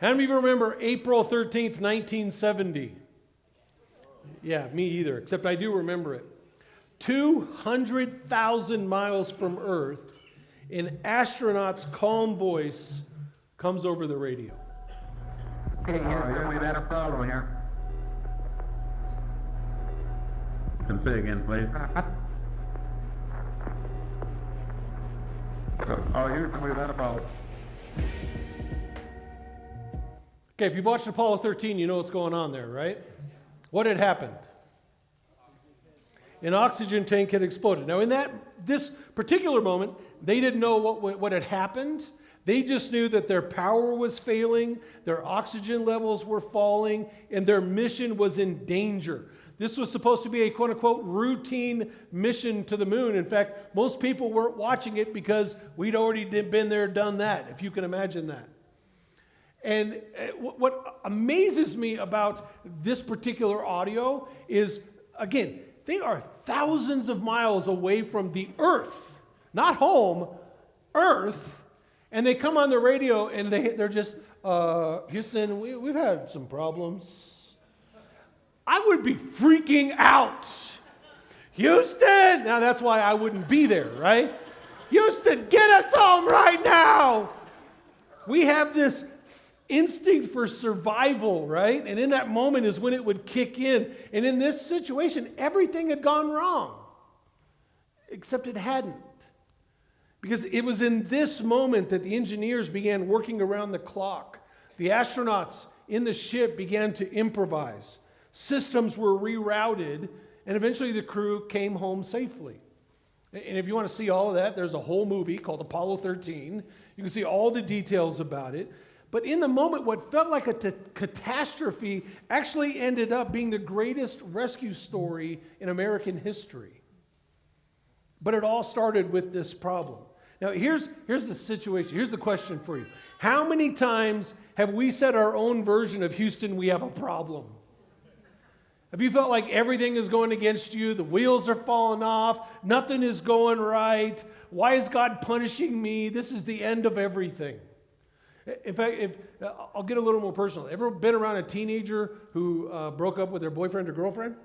How many of you remember April 13th, 1970? Yeah, me either, except I do remember it. 200,000 miles from Earth, an astronaut's calm voice comes over the radio. Hey, here, we've had a problem here. Can say again, please. Oh, here, we've had a problem. Okay, if you've watched Apollo 13, you know what's going on there, right? What had happened? An oxygen tank had exploded. Now, in this particular moment, they didn't know what had happened. They just knew that their power was failing, their oxygen levels were falling, and their mission was in danger. This was supposed to be a quote-unquote routine mission to the moon. In fact, most people weren't watching it because we'd already been there, done that, if you can imagine that. And what amazes me about this particular audio is, again, they are thousands of miles away from the Earth, not home, Earth, and they come on the radio and they're just, Houston, we've had some problems. I would be freaking out. Houston! Now that's why I wouldn't be there, right? Houston, get us home right now! We have this instinct for survival, right? And in that moment is when it would kick in. And in this situation, everything had gone wrong. Except it hadn't. Because it was in this moment that the engineers began working around the clock. The astronauts in the ship began to improvise. Systems were rerouted, and eventually the crew came home safely. And if you want to see all of that, there's a whole movie called Apollo 13. You can see all the details about it. But in the moment, what felt like a catastrophe actually ended up being the greatest rescue story in American history. But it all started with this problem. Now, here's the situation. Here's the question for you. How many times have we said our own version of Houston, we have a problem? Have you felt like everything is going against you? The wheels are falling off. Nothing is going right. Why is God punishing me? This is the end of everything. In fact, I'll get a little more personal. Ever been around a teenager who broke up with their boyfriend or girlfriend?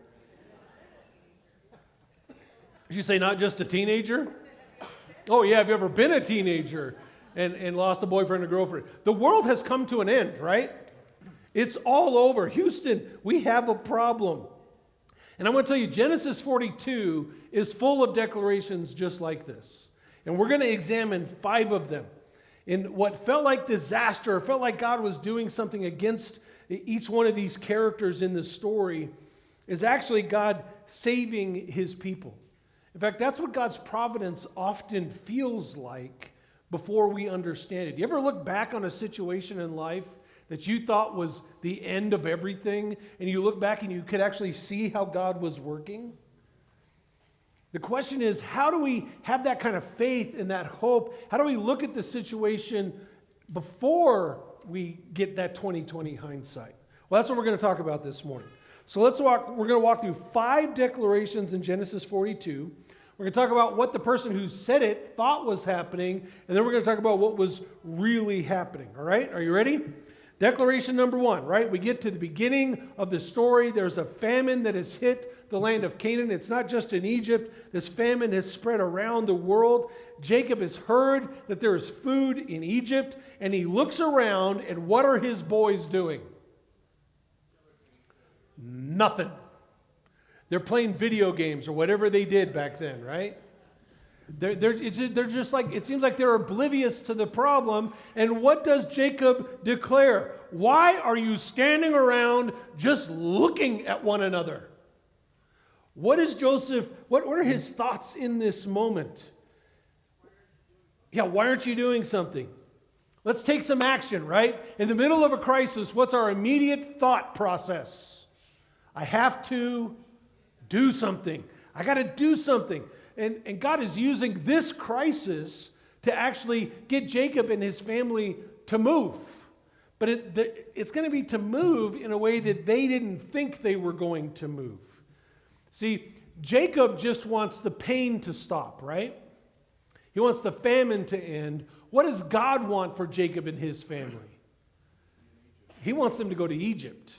Did you say not just a teenager? Oh yeah, have you ever been a teenager and lost a boyfriend or girlfriend? The world has come to an end, right? It's all over. Houston, we have a problem. And I'm going to tell you, Genesis 42 is full of declarations just like this. And we're going to examine 5 of them. In what felt like disaster, felt like God was doing something against each one of these characters in the story, is actually God saving his people. In fact, that's what God's providence often feels like before we understand it. You ever look back on a situation in life that you thought was the end of everything, and you look back and you could actually see how God was working? The question is, how do we have that kind of faith and that hope? How do we look at the situation before we get that 20/20 hindsight? Well, that's what we're going to talk about this morning. So we're going to walk through 5 declarations in Genesis 42. We're going to talk about what the person who said it thought was happening, and then we're going to talk about what was really happening. All right? Are you ready? Declaration number 1, right? We get to the beginning of the story. There's a famine that has hit the land of Canaan. It's not just in Egypt. This famine has spread around the world. Jacob has heard that there is food in Egypt, and he looks around, and what are his boys doing? Nothing. They're playing video games or whatever they did back then, right? They're just like, it seems like they're oblivious to the problem. And what does Jacob declare? Why are you standing around just looking at one another? What is Joseph, what are his thoughts in this moment? Yeah, why aren't you doing something? Let's take some action, right? In the middle of a crisis, what's our immediate thought process? I have to do something. I got to do something. And God is using this crisis to actually get Jacob and his family to move. But it's going to be to move in a way that they didn't think they were going to move. See, Jacob just wants the pain to stop, right? He wants the famine to end. What does God want for Jacob and his family? He wants them to go to Egypt.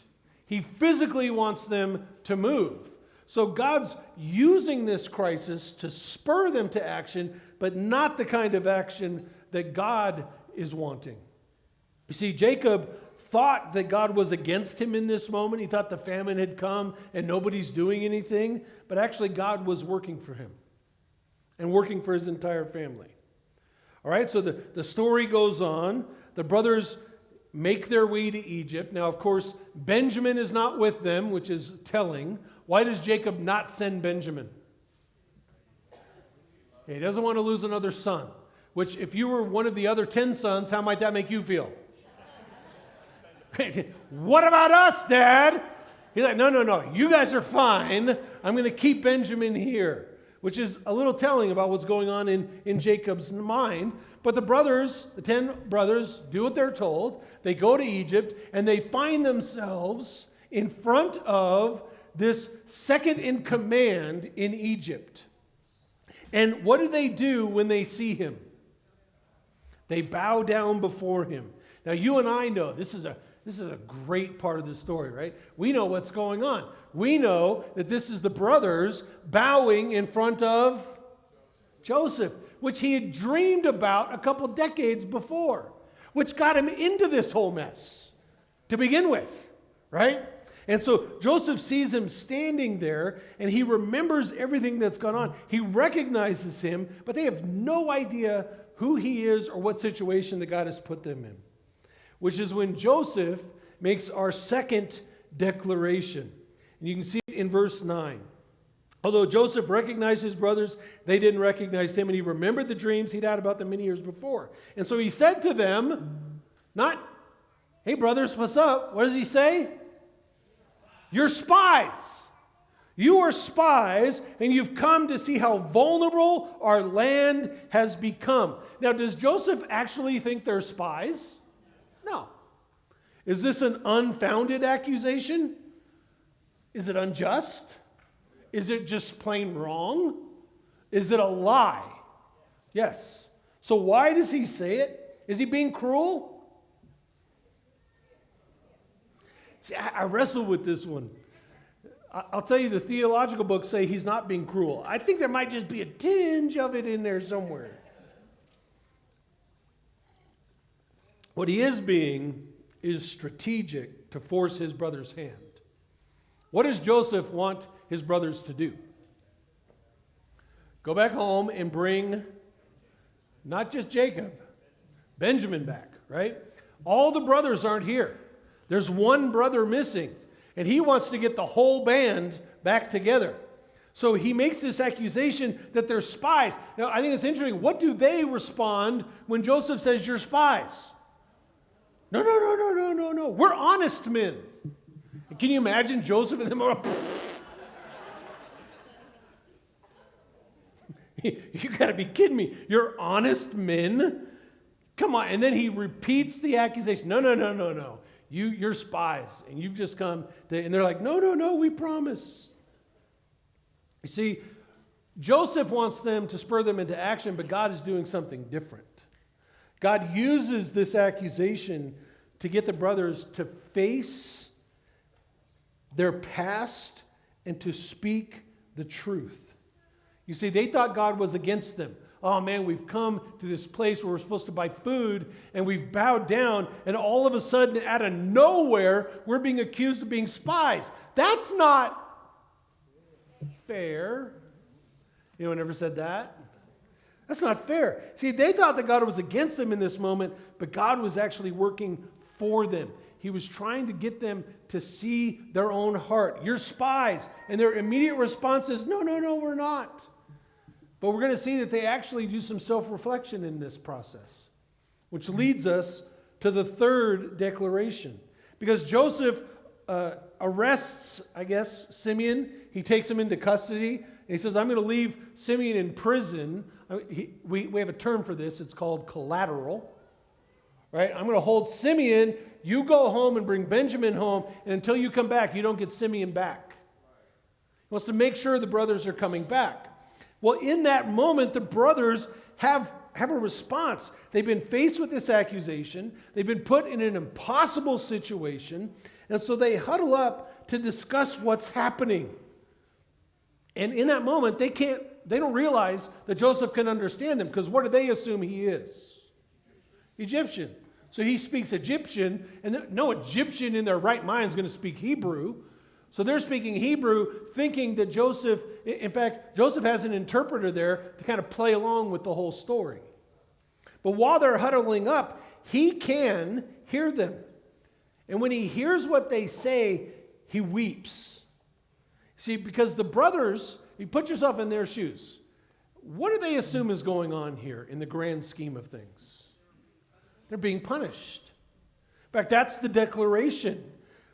He physically wants them to move. So God's using this crisis to spur them to action, but not the kind of action that God is wanting. You see, Jacob thought that God was against him in this moment. He thought the famine had come and nobody's doing anything, but actually God was working for him and working for his entire family. All right, so the story goes on. The brothers make their way to Egypt. Now, of course, Benjamin is not with them, which is telling. Why does Jacob not send Benjamin? He doesn't want to lose another son, which if you were one of the other 10 sons, how might that make you feel? What about us, Dad? He's like, no, you guys are fine. I'm going to keep Benjamin here, which is a little telling about what's going on in Jacob's mind. But the brothers, the 10 brothers, do what they're told. They go to Egypt, and they find themselves in front of this second in command in Egypt. And what do when they see him? They bow down before him. Now, you and I know this is a great part of the story, right? We know what's going on. We know that this is the brothers bowing in front of Joseph, which he had dreamed about a couple decades before, which got him into this whole mess to begin with, right? And so Joseph sees him standing there, and he remembers everything that's gone on. He recognizes him, but they have no idea who he is or what situation that God has put them in, which is when Joseph makes our second declaration. And you can see it in verse 9. Although Joseph recognized his brothers, they didn't recognize him, and he remembered the dreams he'd had about them many years before. And so he said to them, not, hey brothers, what's up? What does he say? You're spies. You are spies, and you've come to see how vulnerable our land has become. Now, does Joseph actually think they're spies? No. Is this an unfounded accusation? Is it unjust? Is it just plain wrong? Is it a lie? Yes. So why does he say it? Is he being cruel? See, I wrestle with this one. I'll tell you, the theological books say he's not being cruel. I think there might just be a tinge of it in there somewhere. What he is being is strategic to force his brother's hand. What does Joseph want his brothers to do? Go back home and bring not just Jacob, Benjamin back, right? All the brothers aren't here. There's one brother missing, and he wants to get the whole band back together. So he makes this accusation that they're spies. Now, I think it's interesting. What do they respond when Joseph says, you're spies? No. We're honest men. Can you imagine Joseph and them? You got to be kidding me. You're honest men? Come on. And then he repeats the accusation. No. You're spies, and you've just come and they're like, no, we promise. You see, Joseph wants them to spur them into action, but God is doing something different. God uses this accusation to get the brothers to face their past and to speak the truth. You see, they thought God was against them. Oh man, we've come to this place where we're supposed to buy food, and we've bowed down, and all of a sudden, out of nowhere, we're being accused of being spies. That's not fair. Anyone ever said that? That's not fair. See, they thought that God was against them in this moment, but God was actually working for them. He was trying to get them to see their own heart. You're spies. And their immediate response is, no, we're not. But we're going to see that they actually do some self-reflection in this process, which leads us to the third declaration. Because Joseph arrests, Simeon. He takes him into custody. And he says, I'm going to leave Simeon in prison. We have a term for this. It's called collateral. Right? I'm going to hold Simeon. You go home and bring Benjamin home. And until you come back, you don't get Simeon back. He wants to make sure the brothers are coming back. Well, in that moment, the brothers have have a response. They've been faced with this accusation. They've been put in an impossible situation. And so they huddle up to discuss what's happening. And in that moment, they don't realize that Joseph can understand them, because what do they assume he is? Egyptian. So he speaks Egyptian, and no Egyptian in their right mind is going to speak Hebrew. So they're speaking Hebrew, thinking that Joseph, in fact, Joseph has an interpreter there to kind of play along with the whole story. But while they're huddling up, he can hear them. And when he hears what they say, he weeps. See, because the brothers, you put yourself in their shoes. What do they assume is going on here in the grand scheme of things? They're being punished. In fact, that's the declaration.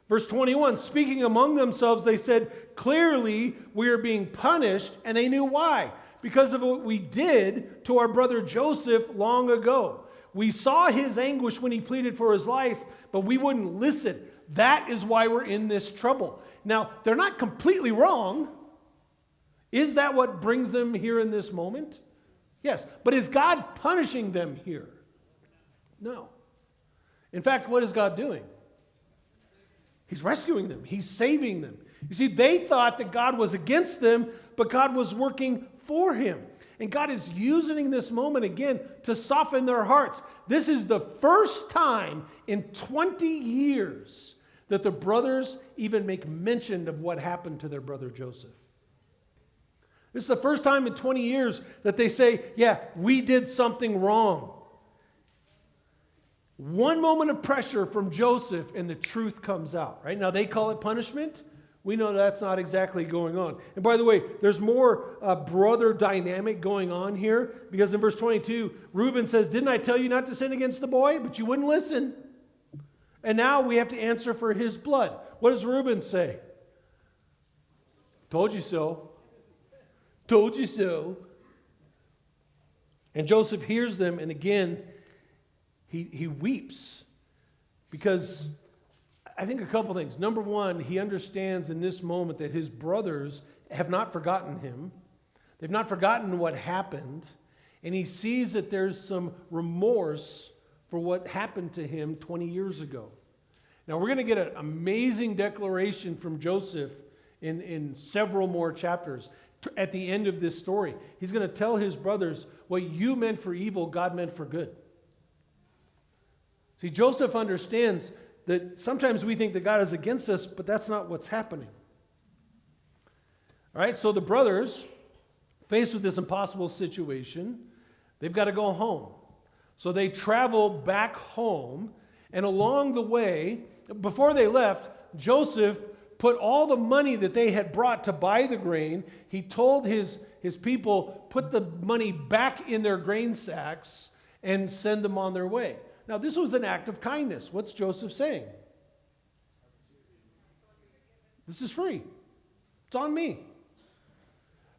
Verse 21, speaking among themselves, they said, clearly we are being punished, and they knew why. Because of what we did to our brother Joseph long ago. We saw his anguish when he pleaded for his life, but we wouldn't listen. That is why we're in this trouble. Now, they're not completely wrong. Is that what brings them here in this moment? Yes. But is God punishing them here? No. In fact, what is God doing? He's rescuing them. He's saving them. You see, they thought that God was against them, but God was working for him. And God is using this moment again to soften their hearts. This is the first time in 20 years that the brothers even make mention of what happened to their brother Joseph. This is the first time in 20 years that they say, yeah, we did something wrong. One moment of pressure from Joseph and the truth comes out, right? Now they call it punishment. We know that's not exactly going on. And by the way, there's more brother dynamic going on here, because in verse 22, Reuben says, didn't I tell you not to sin against the boy? But you wouldn't listen. And now we have to answer for his blood. What does Reuben say? Told you so. Told you so. And Joseph hears them, and again, he weeps, because I think a couple things. Number one, he understands in this moment that his brothers have not forgotten him. They've not forgotten what happened. And he sees that there's some remorse for what happened to him 20 years ago. Now, we're going to get an amazing declaration from Joseph in several more chapters. At the end of this story, he's going to tell his brothers, what you meant for evil, God meant for good. See, Joseph understands that sometimes we think that God is against us, but that's not what's happening. All right, so the brothers, faced with this impossible situation, they've got to go home. So they travel back home, and along the way, before they left, Joseph put all the money that they had brought to buy the grain, he told his people, put the money back in their grain sacks and send them on their way. Now, this was an act of kindness. What's Joseph saying? This is free. It's on me.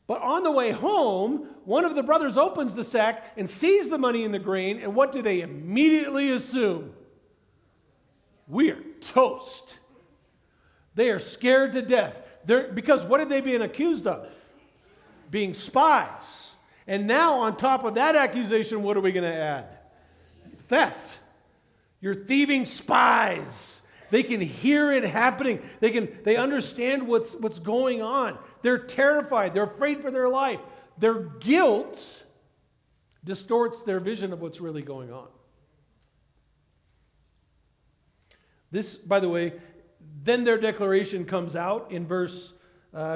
But on the way home, one of the brothers opens the sack and sees the money in the grain, and what do they immediately assume? We're toast. They are scared to death. Because what had they been accused of? Being spies. And now, on top of that accusation, what are we going to add? Theft. You're thieving spies. They can hear it happening. They understand what's going on. They're terrified. They're afraid for their life. Their guilt distorts their vision of what's really going on. This, by the way, then their declaration comes out in verse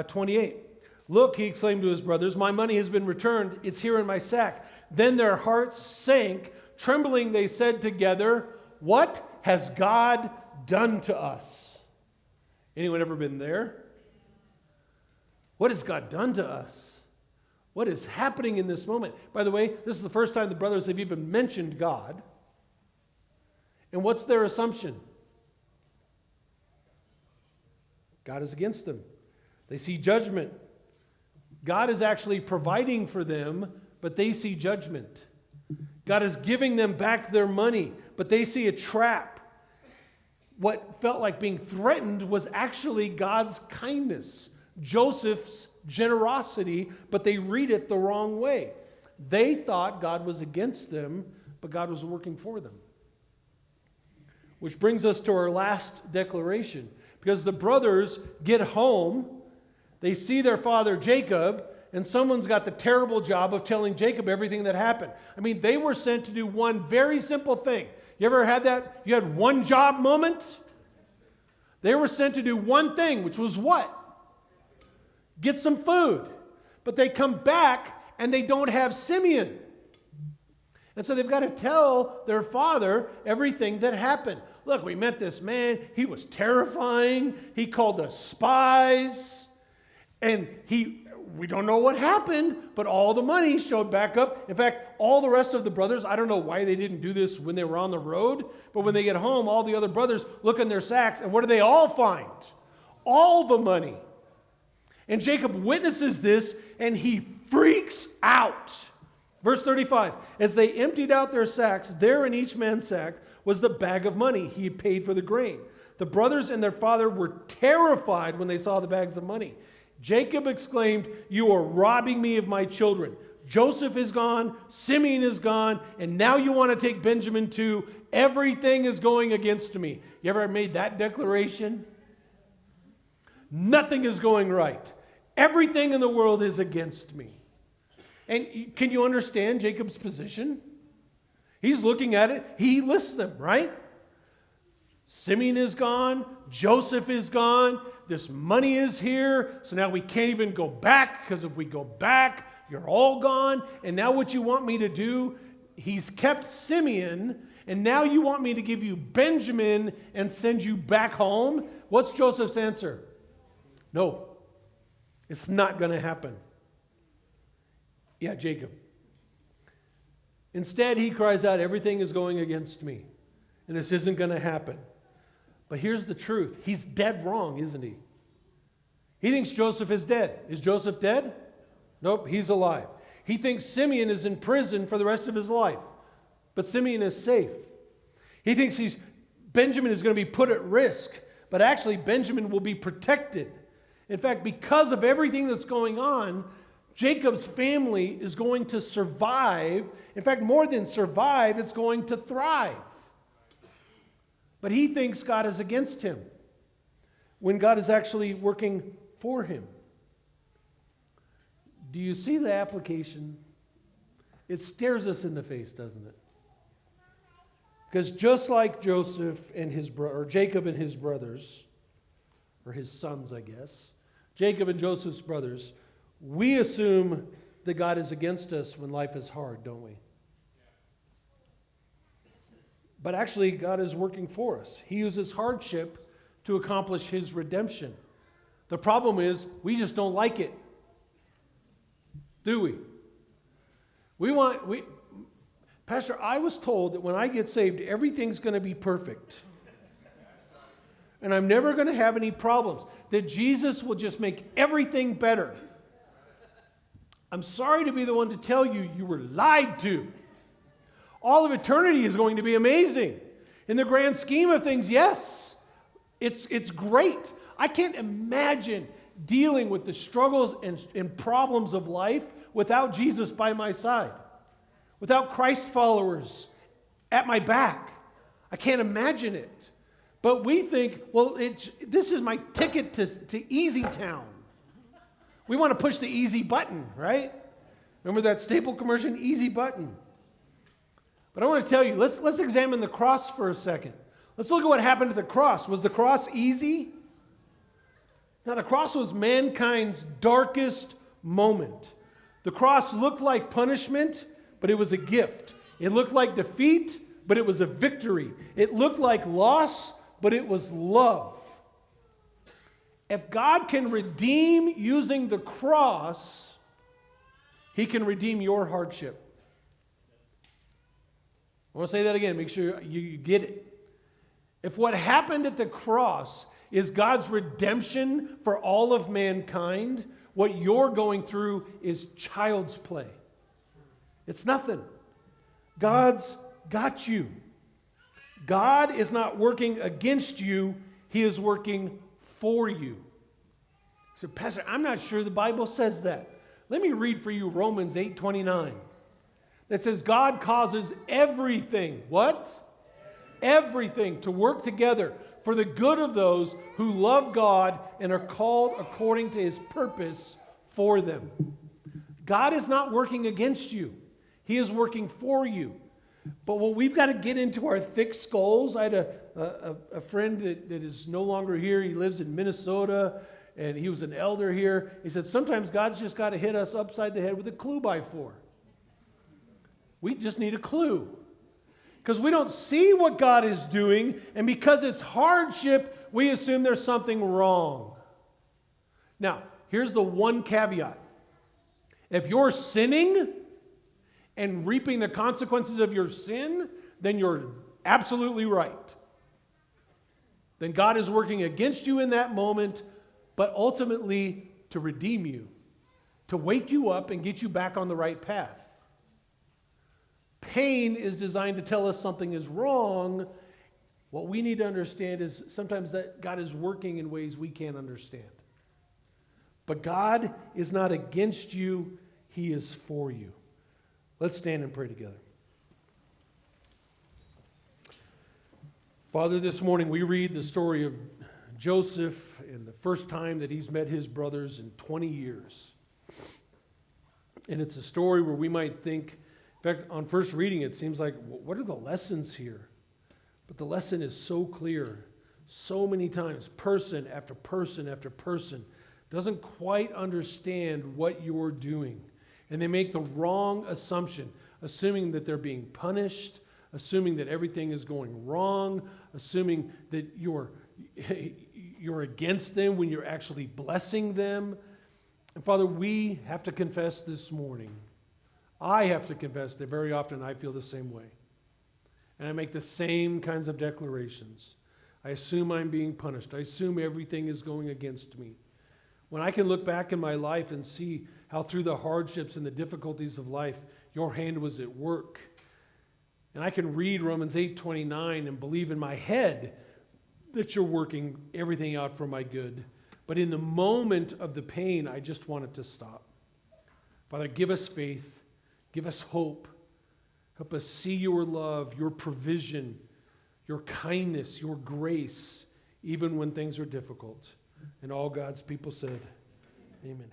28. Look, he exclaimed to his brothers, my money has been returned. It's here in my sack. Then their hearts sank. Trembling, they said together, what has God done to us? Anyone ever been there? What has God done to us? What is happening in this moment? By the way, this is the first time the brothers have even mentioned God. And what's their assumption? God is against them. They see judgment. God is actually providing for them, but they see judgment. God is giving them back their money, but they see a trap. What felt like being threatened was actually God's kindness, Joseph's generosity, but they read it the wrong way. They thought God was against them, but God was working for them. Which brings us to our last declaration. Because the brothers get home, they see their father Jacob, and someone's got the terrible job of telling Jacob everything that happened. I mean, they were sent to do one very simple thing. You ever had that? You had one job moment? They were sent to do one thing, which was what? Get some food. But they come back and they don't have Simeon. And so they've got to tell their father everything that happened. Look, we met this man. He was terrifying. He called us spies. And we don't know what happened, but all the money showed back up. In fact, all the rest of the brothers, I don't know why they didn't do this when they were on the road, but when they get home, all the other brothers look in their sacks, and what do they all find? All the money. And Jacob witnesses this, and he freaks out. Verse 35, as they emptied out their sacks, there in each man's sack was the bag of money he had paid for the grain. The brothers and their father were terrified when they saw the bags of money. Jacob exclaimed, "You are robbing me of my children. Joseph is gone, Simeon is gone, and now you want to take Benjamin too. Everything is going against me." You ever made that declaration? Nothing is going right. Everything in the world is against me. And can you understand Jacob's position? He's looking at it. He lists them, right? Simeon is gone. Joseph is gone. This money is here. So now we can't even go back, because if we go back, you're all gone. And now what you want me to do, he's kept Simeon, and now you want me to give you Benjamin and send you back home? What's Joseph's answer? No, it's not going to happen. Yeah, Jacob. Instead, he cries out, everything is going against me, and this isn't going to happen. But here's the truth. He's dead wrong, isn't he? He thinks Joseph is dead. Is Joseph dead? Nope, he's alive. He thinks Simeon is in prison for the rest of his life, but Simeon is safe. He thinks Benjamin is going to be put at risk, but actually Benjamin will be protected. In fact, because of everything that's going on, Jacob's family is going to survive. In fact, more than survive, it's going to thrive. But he thinks God is against him when God is actually working for him. Do you see the application? It stares us in the face, doesn't it? Because just like Joseph and or Jacob and his brothers, or his sons, I guess, Jacob and Joseph's brothers, we assume that God is against us when life is hard, don't we? But actually, God is working for us. He uses hardship to accomplish his redemption. The problem is, we just don't like it. Do we? Pastor, I was told that when I get saved, everything's going to be perfect. And I'm never going to have any problems. That Jesus will just make everything better. I'm sorry to be the one to tell you, you were lied to. All of eternity is going to be amazing. In the grand scheme of things, yes, it's great. I can't imagine dealing with the struggles and problems of life without Jesus by my side, without Christ followers at my back. I can't imagine it. But we think, well, this is my ticket to Easy Town. We want to push the easy button, right? Remember that staple commercial, easy button? But I want to tell you, let's examine the cross for a second. Let's look at what happened at the cross. Was the cross easy? Now, the cross was mankind's darkest moment. The cross looked like punishment, but it was a gift. It looked like defeat, but it was a victory. It looked like loss, but it was love. If God can redeem using the cross, he can redeem your hardship. I want to say that again. Make sure you get it. If what happened at the cross is God's redemption for all of mankind, what you're going through is child's play. It's nothing. God's got you. God is not working against you. He is working for you. So, Pastor, I'm not sure the Bible says that. Let me read for you Romans 8:29. that says God causes everything, what? Everything to work together for the good of those who love God and are called according to His purpose for them. God is not working against you. He is working for you. But what we've got to get into our thick skulls, I had a friend that is no longer here. He lives in Minnesota, and he was an elder here. He said, sometimes God's just got to hit us upside the head with a clue-by-4. We just need a clue. Because we don't see what God is doing, and because it's hardship, we assume there's something wrong. Now, here's the one caveat. If you're sinning and reaping the consequences of your sin, then you're absolutely right. Then God is working against you in that moment, but ultimately to redeem you, to wake you up and get you back on the right path. Pain is designed to tell us something is wrong. What we need to understand is sometimes that God is working in ways we can't understand. But God is not against you, He is for you. Let's stand and pray together. Father, this morning we read the story of Joseph and the first time that he's met his brothers in 20 years. And it's a story where we might think, in fact, on first reading it seems like, what are the lessons here? But the lesson is so clear. So many times, person after person after person doesn't quite understand what you're doing. And they make the wrong assumption, assuming that they're being punished, assuming that everything is going wrong, assuming that you're against them when you're actually blessing them. And Father, we have to confess this morning. I have to confess that very often I feel the same way. And I make the same kinds of declarations. I assume I'm being punished. I assume everything is going against me. When I can look back in my life and see how through the hardships and the difficulties of life, your hand was at work. And I can read Romans 8:29 and believe in my head that you're working everything out for my good. But in the moment of the pain, I just want it to stop. Father, give us faith. Give us hope. Help us see your love, your provision, your kindness, your grace, even when things are difficult. And all God's people said, amen.